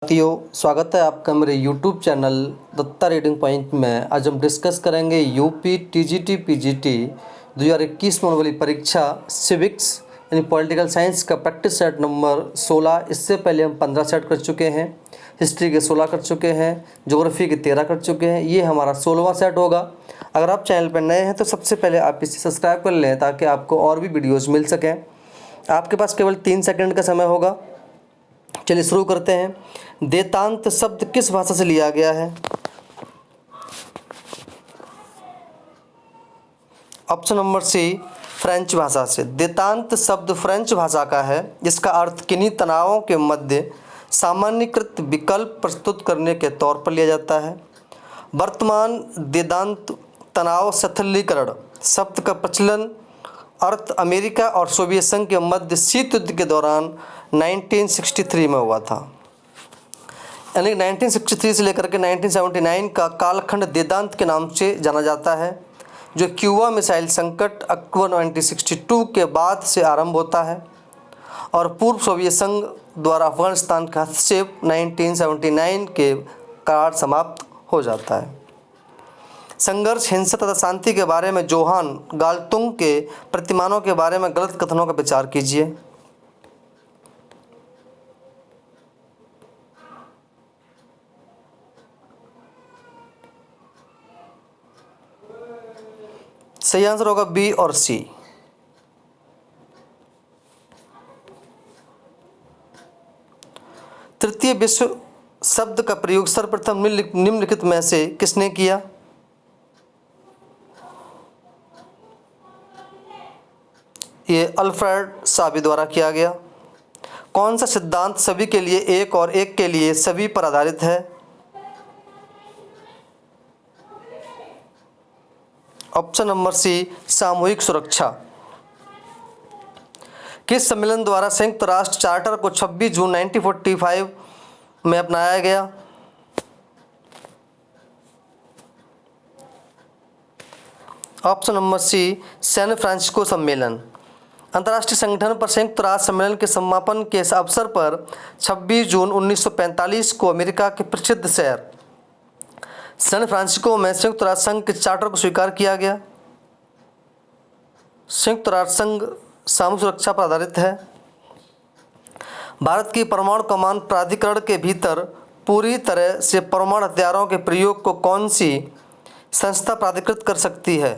साथियों, स्वागत है आपका मेरे YouTube channel Datta reading point में। आज हम डिस्कस करेंगे यूपी टीजीटी पीजीटी 2021 में होने वाली परीक्षा सिविक्स यानी पॉलिटिकल साइंस का प्रैक्टिस सेट नंबर 16। इससे पहले हम 15 सेट कर चुके हैं, हिस्ट्री के 16 कर चुके हैं, ज्योग्राफी के 13 कर चुके हैं। ये हमारा 16वां सेट होगा। अगर आप चैनल पर नए हैं तो सबसे पहले आप इसे सब्सक्राइब कर लें ताकि आपको और भी वीडियोज़ मिल सकें। आपके पास केवल 3 सेकंड का समय होगा। चलिए शुरू करते हैं। देतांत शब्द किस भाषा से लिया गया है? ऑप्शन नंबर सी, फ्रेंच भाषा से। देतांत शब्द फ्रेंच भाषा का है। इसका अर्थ किन्हीं तनावों के मध्य सामान्यीकृत विकल्प प्रस्तुत करने के तौर पर लिया जाता है। वर्तमान देदांत तनाव शिथिलीकरण शब्द का प्रचलन अर्थ अमेरिका और सोवियत संघ के मध्य शीत युद्ध के दौरान 1963 में हुआ था। यानी 1963 से लेकर के 1979 का कालखंड देदांत के नाम से जाना जाता है, जो क्यूबा मिसाइल संकट अक्टूबर 1962 के बाद से आरंभ होता है और पूर्व सोवियत संघ द्वारा अफगानिस्तान का हस्तक्षेप 1979 के कारण समाप्त हो जाता है। संघर्ष, हिंसा तथा शांति के बारे में जोहान गाल्तुंग के प्रतिमानों के बारे में गलत कथनों का विचार कीजिए। सही आंसर होगा बी और सी। तृतीय विश्व शब्द का प्रयोग सर्वप्रथम निम्नलिखित में से किसने किया? ये अल्फ्रेड साबी द्वारा किया गया। कौन सा सिद्धांत सभी के लिए एक और एक के लिए सभी पर आधारित है? ऑप्शन नंबर सी, सामूहिक सुरक्षा। किस सम्मेलन द्वारा संयुक्त राष्ट्र चार्टर को 26 जून 1945 में अपनाया गया? Option number C, San Francisco सम्मेलन। अंतर्राष्ट्रीय संगठन पर संयुक्त राष्ट्र सम्मेलन के समापन के अवसर पर 26 जून 1945 को अमेरिका के प्रसिद्ध शहर सैन फ्रांसिस्को में संयुक्त राष्ट्र संघ के चार्टर को स्वीकार किया गया। संयुक्त राष्ट्र संघ सामूहिक सुरक्षा पर आधारित है। भारत की परमाणु कमान प्राधिकरण के भीतर पूरी तरह से परमाणु हथियारों के प्रयोग को कौन सी संस्था प्राधिकृत कर सकती है?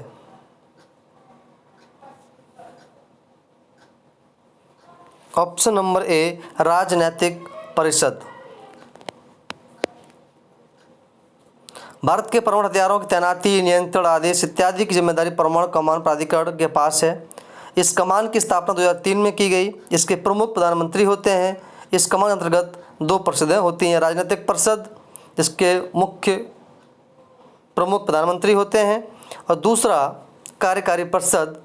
ऑप्शन नंबर ए, राजनैतिक परिषद। भारत के परमाणु हथियारों की तैनाती, नियंत्रण, आदेश इत्यादि की जिम्मेदारी परमाणु कमान प्राधिकरण के पास है। इस कमान की स्थापना 2003 में की गई। इसके प्रमुख प्रधानमंत्री होते हैं। इस कमान के अंतर्गत 2 परिषदें होती हैं। राजनीतिक परिषद, जिसके मुख्य प्रमुख प्रधानमंत्री होते हैं, और दूसरा कार्यकारी परिषद,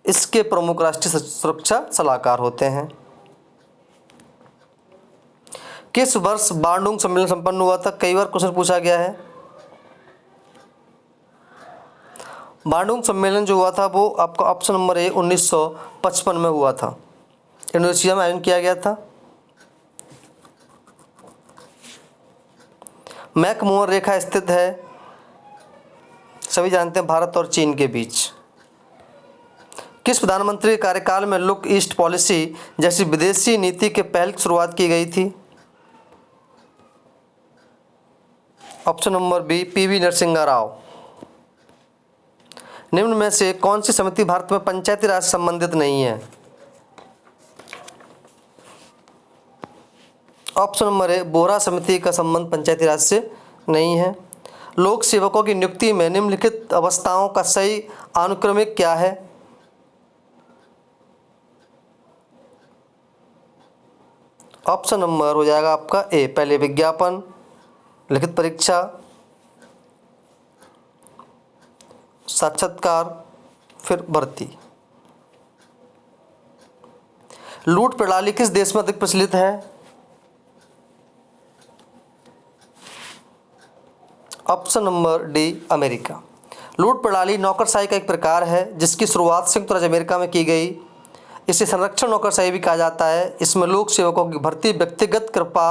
इसके प्रमुख राष्ट्रीय सुरक्षा सलाहकार होते हैं। किस वर्ष बांडुंग सम्मेलन संपन्न हुआ था? कई बार क्वेश्चन पूछा गया है। बांडुंग सम्मेलन जो हुआ था वो आपका ऑप्शन नंबर ए 1955 में हुआ था। इंडोनेशिया में आयोजन किया गया था। मैकमोहन रेखा स्थित है, सभी जानते हैं, भारत और चीन के बीच। किस प्रधानमंत्री के कार्यकाल में लुक ईस्ट पॉलिसी जैसी विदेशी नीति के पहल की शुरुआत की गई थी? Option number B, PV Narasimha Rao. निम्न में से कौन सी समिति भारत में पंचायती राज से संबंधित नहीं है? ऑप्शन नंबर ए, बोहरा समिति का संबंध पंचायती राज से नहीं है। लोक सेवकों की नियुक्ति में निम्नलिखित अवस्थाओं का सही अनुक्रमिक क्या है? ऑप्शन नंबर हो जाएगा आपका ए, पहले विज्ञापन, लिखित परीक्षा, साक्षात्कार, फिर भर्ती। लूट प्रणाली किस देश में अधिक प्रचलित है? Option number D, America. लूट प्रणाली नौकरशाही का एक प्रकार है जिसकी शुरुआत संयुक्त राज्य अमेरिका में की गई। इसे संरक्षण नौकरशाही भी कहा जाता है। इसमें लोक सेवकों की भर्ती व्यक्तिगत कृपा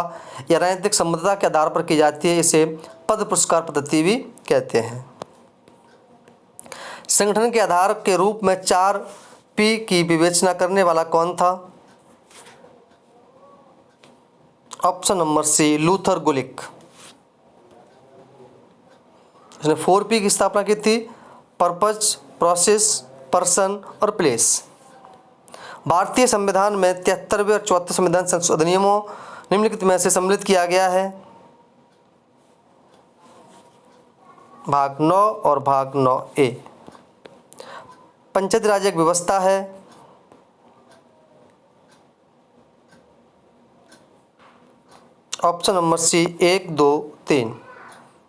या राजनीतिक संबद्धता के आधार पर की जाती है। इसे पद पुरस्कार पद्धति भी कहते हैं। संगठन के आधार के रूप में 4P की विवेचना करने वाला कौन था? ऑप्शन नंबर सी, लूथर गुलिक। इसने 4P की स्थापना की थी, पर्पज, प्रोसेस, पर्सन और प्लेस। भारतीय संविधान में 73वें और 74वें संविधान संशोधनियों निम्नलिखित में से सम्मिलित किया गया है। भाग 9 और भाग 9A। पंचायती राज एक व्यवस्था है। ऑप्शन नंबर सी, 1, 2, 3,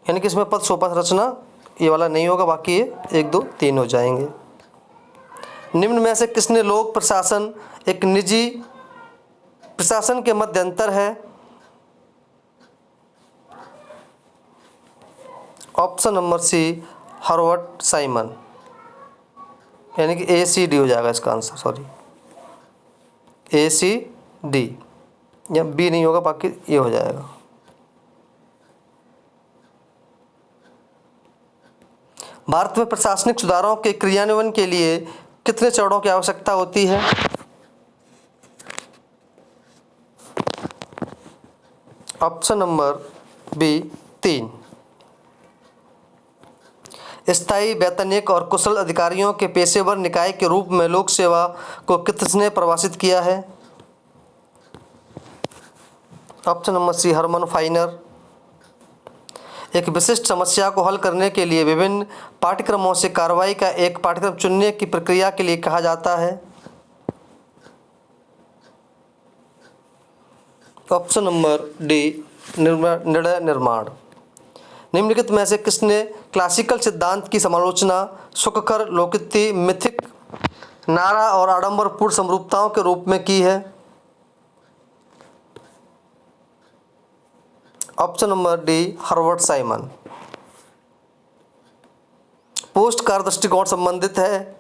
यानी कि इसमें पद सोपा संरचना ये वाला नहीं होगा, बाकी ये 1, 2, 3 हो जाएंगे। निम्न में से किसने लोक प्रशासन एक निजी प्रशासन के मध्य अंतर है? Option number C, Howard Simon, यानी कि ACD हो जाएगा इसका आंसर, सॉरी ACD, या B नहीं होगा, बाकी ये हो जाएगा। भारत में प्रशासनिक सुधारों के क्रियान्वयन के लिए कितने चरणों की आवश्यकता होती है? Option number B, 3। स्थायी, वैतनिक और कुशल अधिकारियों के पेशेवर निकाय के रूप में लोक सेवा को किसने परिभाषित किया है? Option number C, Herman Finer. एक विशिष्ट समस्या को हल करने के लिए विभिन्न पाठ्यक्रमों से कार्रवाई का एक पाठ्यक्रम चुनने की प्रक्रिया के लिए कहा जाता है। ऑप्शन नंबर डी, निर्णय निर्माण। निम्नलिखित में से किसने क्लासिकल सिद्धांत की समालोचना सुखकर, लोकोक्ति, मिथिक, नारा और आडंबरपूर्ण समरूपताओं के रूप में की है? Option number D, Howard Simon. Post कार्य दृष्टिकोण संबंधित है।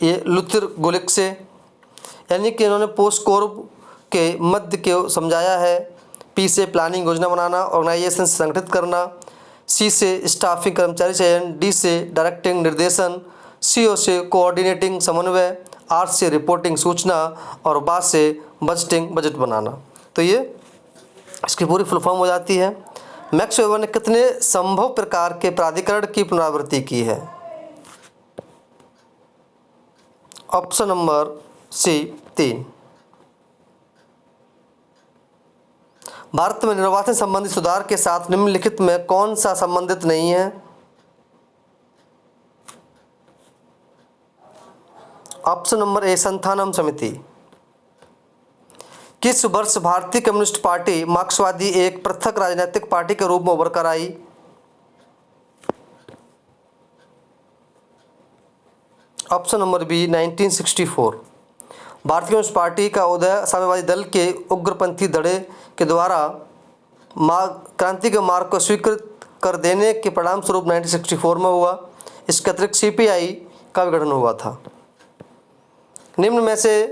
ये लूथर गुलिक से, यानी कि इन्होंने पोस्ट कोर्ब के मध्य को समझाया है। P से प्लानिंग योजना बनाना, ऑर्गेनाइजेशन से संगठित करना, C से स्टाफिंग कर्मचारी चयन, D से डायरेक्टिंग निर्देशन, CO से कोऑर्डिनेटिंग समन्वय, R से रिपोर्टिंग सूचना और B से बजटिंग बजट बनाना। तो ये इसकी पूरी फुल फॉर्म हो जाती है। मैक्स वेबर ने कितने संभव प्रकार के प्राधिकरण की पुनरावृत्ति की है? ऑप्शन नंबर सी, 3। भारत में निर्वाचन संबंधी सुधार के साथ निम्नलिखित में कौन सा संबंधित नहीं है? ऑप्शन नंबर ए, संथानम समिति। किस वर्ष भारतीय कम्युनिस्ट पार्टी मार्क्सवादी एक पृथक राजनीतिक पार्टी के रूप में उभर कर आई? Option number B, 1964। भारतीय कम्युनिस्ट पार्टी का उदय साम्यवादी दल के उग्रपंथी धड़े के द्वारा क्रांति के मार्ग को स्वीकृत कर देने के परिणाम स्वरूप 1964 में हुआ। इसके अतिरिक्त CPI का भी गठन हुआ था। निम्न में से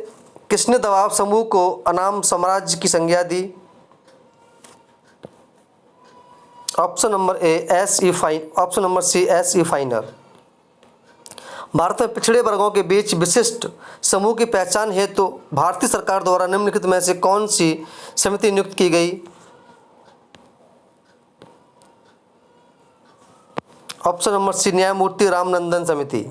किसने दबाव समूह को अनाम साम्राज्य की संज्ञा दी? Option number A, option number C, S.E. Finer. Bharat में पिछड़े वर्गों के बीच विशिष्ट समूह की पहचान हेतु तो भारतीय सरकार द्वारा निम्नलिखित में से कौन सी समिति नियुक्त की गई? ऑप्शन नंबर सी, न्यायमूर्ति रामनंदन समिति।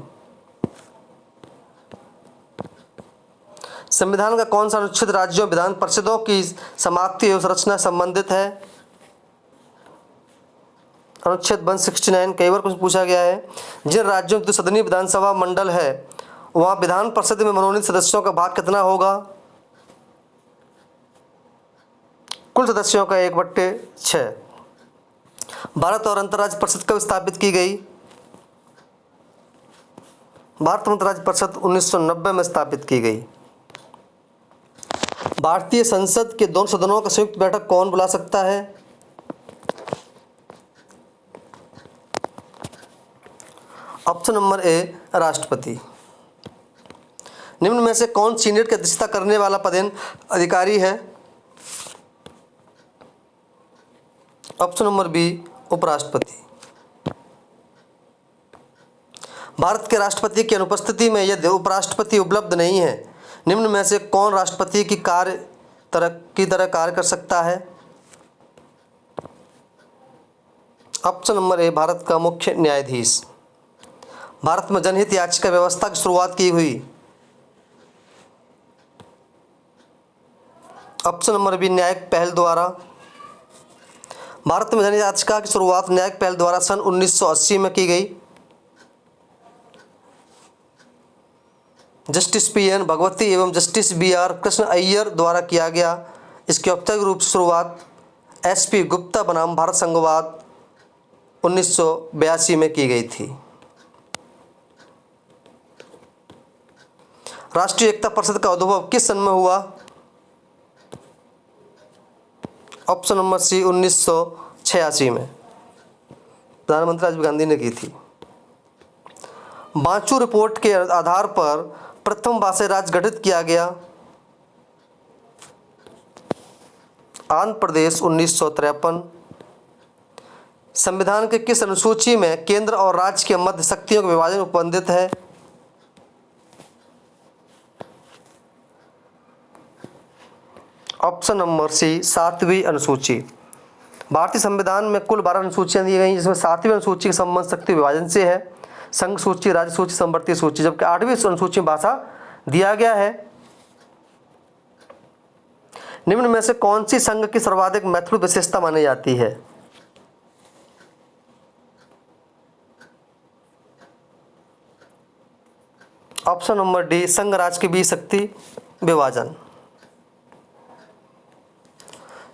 संविधान का कौन सा अनुच्छेद राज्यों विधान परिषदों की समाप्ति एवं संरचना संबंधित है? अनुच्छेद 169। कई बार कुछ पूछा गया है। जिन राज्यों में सदनीय विधानसभा मंडल है वहाँ विधान परिषद में मनोनीत सदस्यों का भाग कितना होगा? कुल सदस्यों का 1/6। भारत और अंतर्राज्य परिषद कब स्थापित की गई? भारत अंतर्राज्य परिषद 1990 में स्थापित की गई। भारतीय संसद के दोनों सदनों का संयुक्त बैठक कौन बुला सकता है? ऑप्शन नंबर ए राष्ट्रपति। निम्न में से कौन सीनेट की अध्यक्षता करने वाला पदेन अधिकारी है? ऑप्शन नंबर बी उपराष्ट्रपति। भारत के राष्ट्रपति की अनुपस्थिति में यदि उपराष्ट्रपति उपलब्ध नहीं है, निम्न में से कौन राष्ट्रपति की तरह कार्य कर सकता है? ऑप्शन नंबर ए भारत का मुख्य न्यायाधीश। भारत में जनहित याचिका व्यवस्था की शुरुआत की हुई? ऑप्शन नंबर बी न्यायिक पहल द्वारा। भारत में जनहित याचिका की शुरुआत न्यायिक पहल द्वारा सन 1980 में की गई। Justice PN. भगवती एवं जस्टिस बी.आर. कृष्ण अय्यर द्वारा किया गया। इसकी औपचारिक रूप से शुरुआत एस.पी. गुप्ता बनाम भारत संघवाद 1982 में की गई थी। राष्ट्रीय एकता परिषद का उद्भव किस सन में हुआ? ऑप्शन नंबर सी 1986 में प्रधानमंत्री राजीव गांधी ने की थी। बांचू रिपोर्ट के आधार पर प्रथम वासे राज्य गठित किया गया? आंध्र प्रदेश 1953। संविधान के किस अनुसूची में केंद्र और राज्य के मध्य शक्तियों का विभाजन उपबंधित है? ऑप्शन नंबर सी 7वीं अनुसूची। भारतीय संविधान में कुल 12 अनुसूचियां दी गई, जिसमें 7वीं अनुसूची का संबंध शक्ति विभाजन से है। संघ सूची, राज्य सूची, संवर्ती सूची, जबकि 8वीं अनुसूची में भाषा दिया गया है। निम्न में से कौन सी संघ की सर्वाधिक महत्वपूर्ण विशेषता मानी जाती है? ऑप्शन नंबर डी संघ राज्य के बीच शक्ति विभाजन।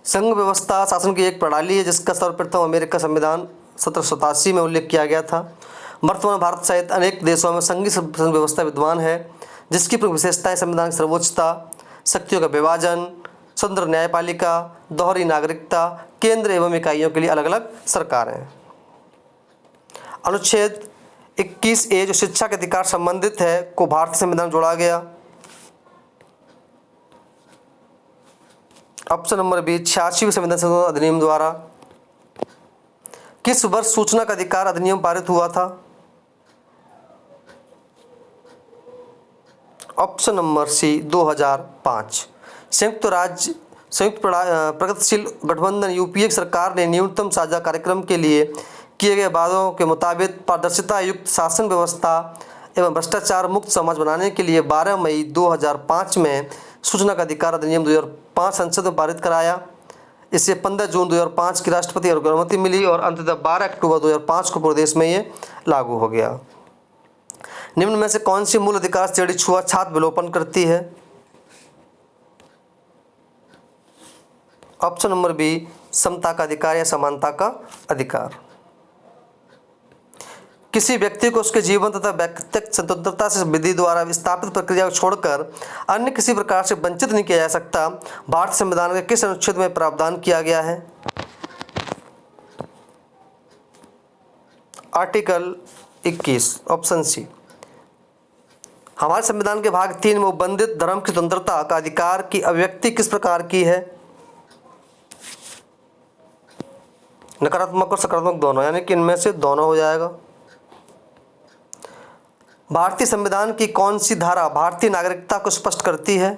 संघ व्यवस्था शासन की एक प्रणाली है जिसका सर्वप्रथम अमेरिका संविधान 1787 में उल्लेख किया गया था। वर्तमान भारत सहित अनेक देशों में संघीय संघ व्यवस्था विद्यमान है, जिसकी प्रमुख विशेषताएं संविधान की सर्वोच्चता, शक्तियों का विभाजन, स्वतंत्र न्यायपालिका, दोहरी नागरिकता, केंद्र एवं इकाइयों के लिए अलग अलग सरकारें। अनुच्छेद 21A जो शिक्षा के अधिकार संबंधित है को भारतीय संविधान में जोड़ा गया। ऑप्शन नंबर बी 86वें संविधान संशोधन अधिनियम द्वारा। किस वर्ष सूचना का अधिकार अधिनियम पारित हुआ था? Option number C 2005। संयुक्त प्रगतिशील गठबंधन यूपीए की सरकार ने न्यूनतम साझा कार्यक्रम के लिए किए गए वादों के मुताबिक पारदर्शिता युक्त शासन व्यवस्था एवं भ्रष्टाचार मुक्त समाज बनाने के लिए 12 मई 2005 में सूचना का अधिकार अधिनियम 2005 संसद में पारित कराया। इससे 15 जून 2005 की राष्ट्रपति अनुमति मिली और अंततः 12 अक्टूबर 2005 को पूरे देश में ये लागू हो गया। निम्न में से कौन सी मूल अधिकार श्रेणी छुआछूत विलोपन करती है? ऑप्शन नंबर बी समता का अधिकार या समानता का अधिकार। किसी व्यक्ति को उसके जीवन तथा व्यक्तिगत स्वतंत्रता से विधि द्वारा स्थापित प्रक्रिया को छोड़कर अन्य किसी प्रकार से वंचित नहीं किया जा सकता। भारतीय संविधान के किस अनुच्छेद में प्रावधान किया गया है? Article 21 option C. हमारे संविधान के भाग 3 में उपबंधित धर्म की स्वतंत्रता का अधिकार की अभिव्यक्ति किस प्रकार की है? नकारात्मक और सकारात्मक दोनों, यानी कि इनमें से दोनों हो जाएगा। भारतीय संविधान की कौन सी धारा भारतीय नागरिकता को स्पष्ट करती है?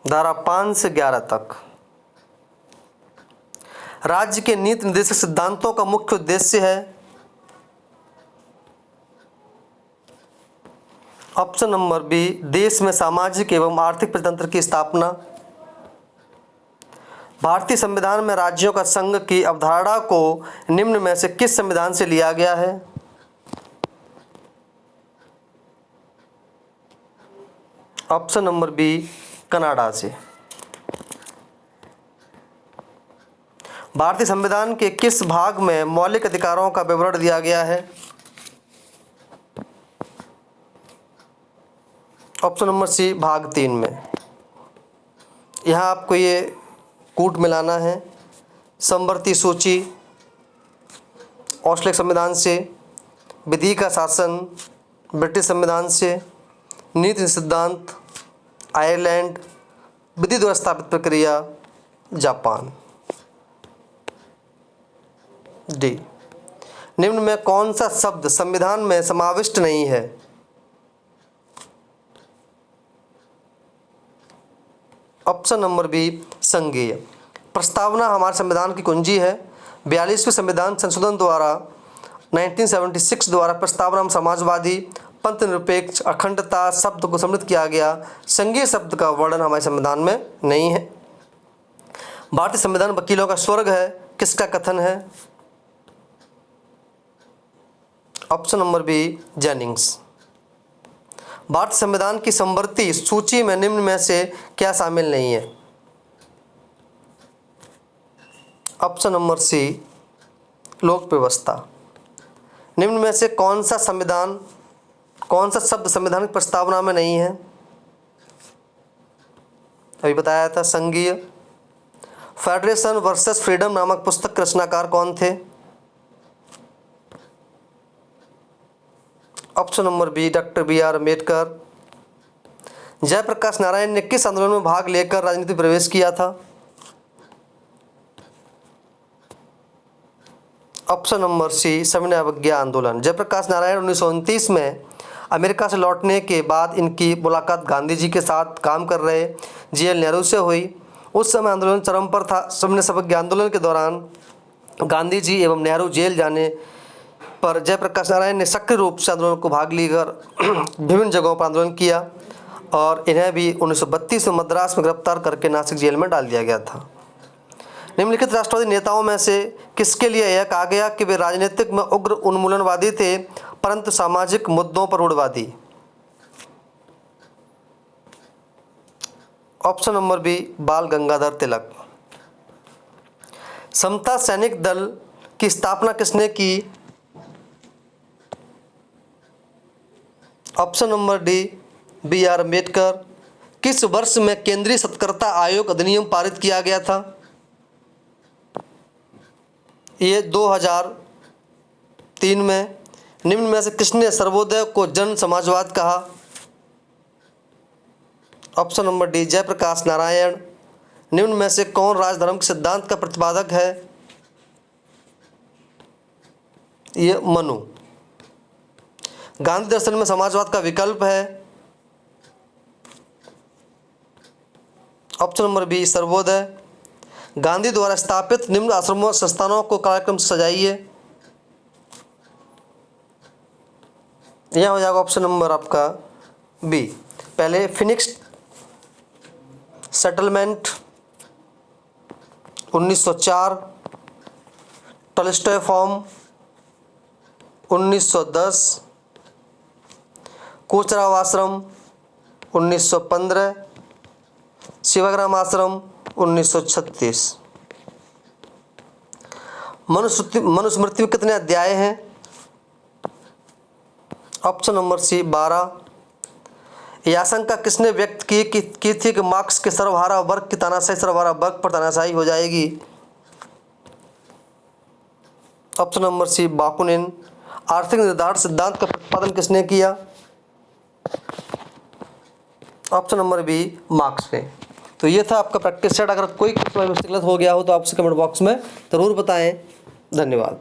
धारा 5 से 11 तक। राज्य के नीति निर्देशक सिद्धांतों का मुख्य उद्देश्य है? ऑप्शन नंबर बी देश में सामाजिक एवं आर्थिक प्रजातंत्र की स्थापना। भारतीय संविधान में राज्यों का संघ की अवधारणा को निम्न में से किस संविधान से लिया गया है? ऑप्शन नंबर बी कनाडा से। भारतीय संविधान के किस भाग में मौलिक अधिकारों का विवरण दिया गया है? ऑप्शन नंबर सी भाग 3 में। यहाँ आपको ये कूट मिलाना है। संवर्ती सूची, ऑस्ट्रेलिया संविधान से, विधि का शासन ब्रिटिश संविधान से, नीति सिद्धांत आयरलैंड, विधि द्वारा स्थापित प्रक्रिया जापान। डी, निम्न में कौन सा शब्द संविधान में समाविष्ट नहीं है? ऑप्शन नंबर बी, संघीय। प्रस्तावना हमारे संविधान की कुंजी है। 42वें संविधान संशोधन द्वारा 1976 द्वारा प्रस्तावना में समाजवादी, पंथ निरपेक्ष, अखंडता शब्द को सम्मिलित किया गया। संघीय शब्द का वर्णन हमारे संविधान में नहीं है। भारतीय संविधान वकीलों का स्वर्ग है, किसका कथन है? Option number B, Jennings. भारतीय संविधान की समवर्ती सूची में निम्न में से क्या शामिल नहीं है? ऑप्शन नंबर सी, लोक व्यवस्था। निम्न में से कौन सा शब्द संविधान की प्रस्तावना में नहीं है? अभी बताया था, संघीय। फेडरेशन वर्सेस फ्रीडम नामक पुस्तक के रचनाकार कौन थे? Option number B, doctor BR. Ambedkar. Jayaprakash Narayan ने किस आंदोलन में भाग लेकर राजनीति प्रवेश किया था? ऑप्शन नंबर सी, सविनय अवज्ञा आंदोलन। जयप्रकाश नारायण 1929 में अमेरिका से लौटने के बाद इनकी मुलाकात गांधी जी के साथ काम कर रहे जी.एल. नेहरू से हुई। उस समय आंदोलन चरम पर था। सविनय अवज्ञा आंदोलन के दौरान गांधी जी एवं नेहरू जेल जाने पर जयप्रकाश नारायण ने सक्रिय रूप से आंदोलन को भाग लेकर विभिन्न जगहों पर आंदोलन किया और इन्हें भी 1932 में मद्रास में गिरफ्तार करके नासिक जेल में डाल दिया गया था। निम्नलिखित राष्ट्रवादी नेताओं में से किसके लिए यह कहा गया कि वे राजनीतिक में उग्र उन्मूलनवादी थे परंतु सामाजिक मुद्दों पर रूढ़वादी? ऑप्शन नंबर बी, बाल गंगाधर तिलक। समता सैनिक दल की स्थापना किसने की? Option number D, BR. Ambedkar. किस वर्ष में केंद्रीय सत्कर्ता आयोग अधिनियम पारित किया गया था? ये 2003 में। निम्न में से किसने सर्वोदय को जन समाजवाद कहा? Option number D, Jayaprakash Narayan. निम्न में से कौन राजधर्म के सिद्धांत का प्रतिपादक है? ये मनु। गांधी दर्शन में समाजवाद का विकल्प है? Option number B, Sarvodaya. Gandhi द्वारा स्थापित निम्न आश्रमों संस्थानों को कार्यक्रम से सजाइए। यह हो जाएगा ऑप्शन नंबर आपका बी। पहले फिनिक्स सेटलमेंट 1904, टॉलस्टॉय फॉर्म 1910, कोचराव आश्रम 1915, शिवाग्राम आश्रम 1936। मनुस्मृति में कितने अध्याय हैं? Option number C, 12। यह आशंका किसने व्यक्त की थी कि मार्क्स के सर्वहारा वर्ग की तानाशाही सर्वहारा वर्ग पर तानाशाही हो जाएगी? Option number C, Bakunin. आर्थिक निर्धारण सिद्धांत का प्रतिपादन किसने किया? ऑप्शन नंबर बी, मार्क्स ने। तो ये था आपका प्रैक्टिस सेट। अगर कोई गलत हो गया हो तो आप उसे कमेंट बॉक्स में ज़रूर बताएं। धन्यवाद।